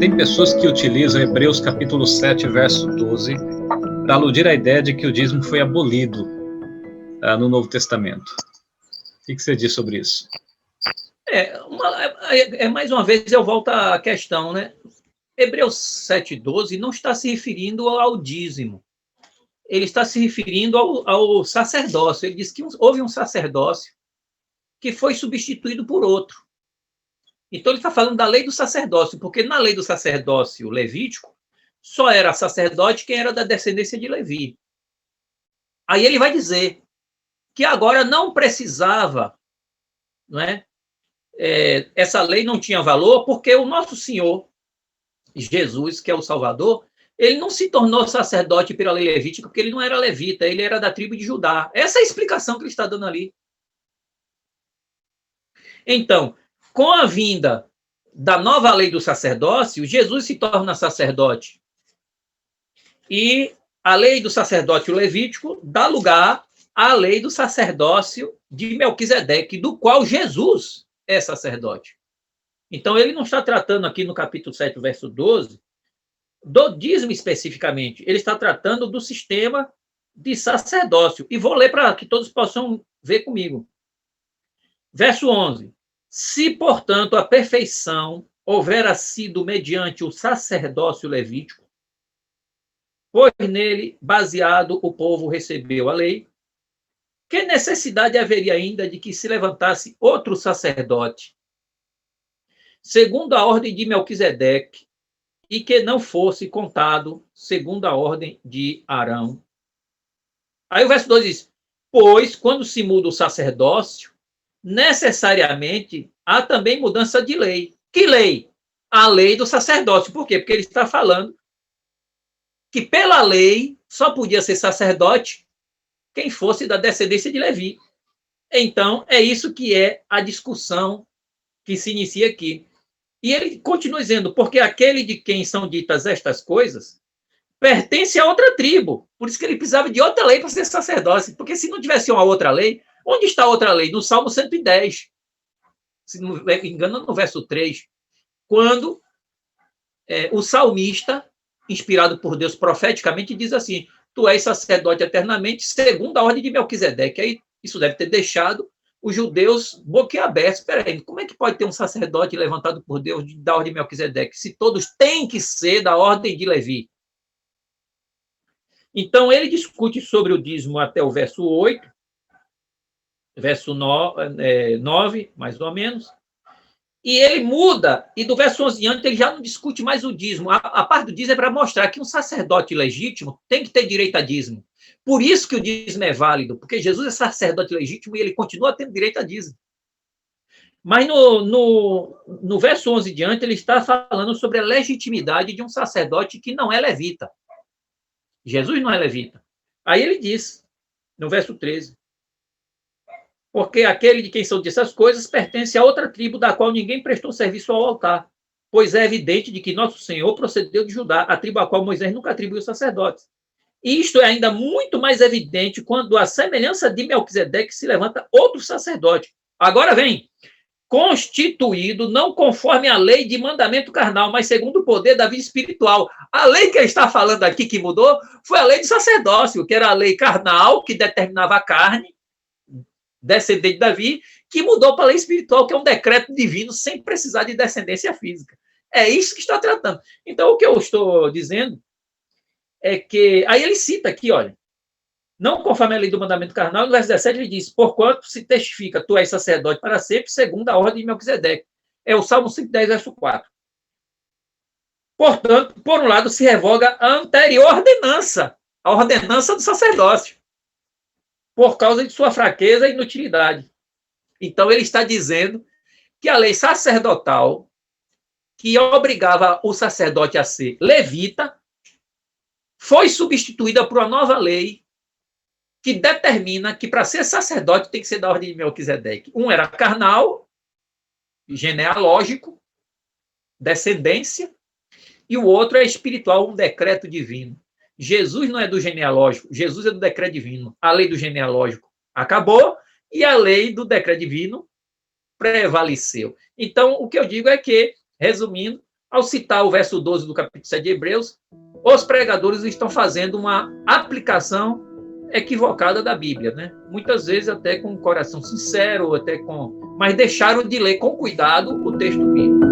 Tem pessoas que utilizam Hebreus capítulo 7, verso 12, para aludir à ideia de que o dízimo foi abolido no Novo Testamento. O que você diz sobre isso? Mais uma vez eu volto à questão, né? Hebreus 7,12 não está se referindo ao dízimo. Ele está se referindo ao sacerdócio. Ele diz que houve um sacerdócio que foi substituído por outro. Então, ele está falando da lei do sacerdócio, porque na lei do sacerdócio levítico, só era sacerdote quem era da descendência de Levi. Aí ele vai dizer que agora não precisava, não é? Essa lei não tinha valor, porque o nosso Senhor, Jesus, que é o Salvador, ele não se tornou sacerdote pela lei levítica, porque ele não era levita, ele era da tribo de Judá. Essa é a explicação que ele está dando ali. Então, com a vinda da nova lei do sacerdócio, Jesus se torna sacerdote. E a lei do sacerdócio levítico dá lugar à lei do sacerdócio de Melquisedeque, do qual Jesus é sacerdote. Então, ele não está tratando aqui no capítulo 7, verso 12, do dízimo especificamente. Ele está tratando do sistema de sacerdócio. E vou ler para que todos possam ver comigo. Verso 11. Se, portanto, a perfeição houvera sido mediante o sacerdócio levítico, pois nele, baseado, o povo recebeu a lei, que necessidade haveria ainda de que se levantasse outro sacerdote, segundo a ordem de Melquisedeque, e que não fosse contado segundo a ordem de Arão? Aí o verso 2 diz, pois, quando se muda o sacerdócio, necessariamente há também mudança de lei. Que lei? A lei do sacerdócio. Por quê? Porque ele está falando que pela lei só podia ser sacerdote quem fosse da descendência de Levi. Então, é isso que é a discussão que se inicia aqui. E ele continua dizendo, porque aquele de quem são ditas estas coisas pertence a outra tribo. Por isso que ele precisava de outra lei para ser sacerdote. Porque se não tivesse uma outra lei, onde está a outra lei? No Salmo 110. Se não me engano, no verso 3. Quando o salmista, inspirado por Deus profeticamente, diz assim, tu és sacerdote eternamente, segundo a ordem de Melquisedeque. Aí isso deve ter deixado os judeus boquiabertos. Espera aí, como é que pode ter um sacerdote levantado por Deus da ordem de Melquisedeque, se todos têm que ser da ordem de Levi? Então, ele discute sobre o dízimo até o verso 8, verso 9, mais ou menos, e ele muda, e do verso 11 em diante ele já não discute mais o dízimo. A parte do dízimo é para mostrar que um sacerdote legítimo tem que ter direito a dízimo. Por isso que o dízimo é válido, porque Jesus é sacerdote legítimo e ele continua tendo direito a dízimo. Mas no verso 11 em diante ele está falando sobre a legitimidade de um sacerdote que não é levita. Jesus não é levita. Aí ele diz, no verso 13, porque aquele de quem são dessas coisas pertence a outra tribo da qual ninguém prestou serviço ao altar, pois é evidente de que nosso Senhor procedeu de Judá, a tribo a qual Moisés nunca atribuiu sacerdotes. E isto é ainda muito mais evidente quando, à semelhança de Melquisedeque, se levanta outro sacerdote. Agora vem, constituído não conforme a lei de mandamento carnal, mas segundo o poder da vida espiritual. A lei que ele está falando aqui que mudou foi a lei do sacerdócio, que era a lei carnal, que determinava a carne, descendente de Davi, que mudou para a lei espiritual, que é um decreto divino sem precisar de descendência física. É isso que está tratando. Então, o que eu estou dizendo é que... Aí ele cita aqui, olha, não conforme a lei do mandamento carnal, no verso 17 ele diz, porquanto se testifica, tu és sacerdote para sempre, segundo a ordem de Melquisedeque. É o Salmo 110, verso 4. Portanto, por um lado, se revoga a anterior ordenança, a ordenança do sacerdócio, por causa de sua fraqueza e inutilidade. Então, ele está dizendo que a lei sacerdotal, que obrigava o sacerdote a ser levita, foi substituída por uma nova lei que determina que, para ser sacerdote, tem que ser da ordem de Melquisedeque. Um era carnal, genealógico, descendência, e o outro é espiritual, um decreto divino. Jesus não é do genealógico, Jesus é do decreto divino. A lei do genealógico acabou e a lei do decreto divino prevaleceu. Então, o que eu digo é que, resumindo, ao citar o verso 12 do capítulo 7 de Hebreus, os pregadores estão fazendo uma aplicação equivocada da Bíblia, né? Muitas vezes até com o coração sincero, mas deixaram de ler com cuidado o texto bíblico.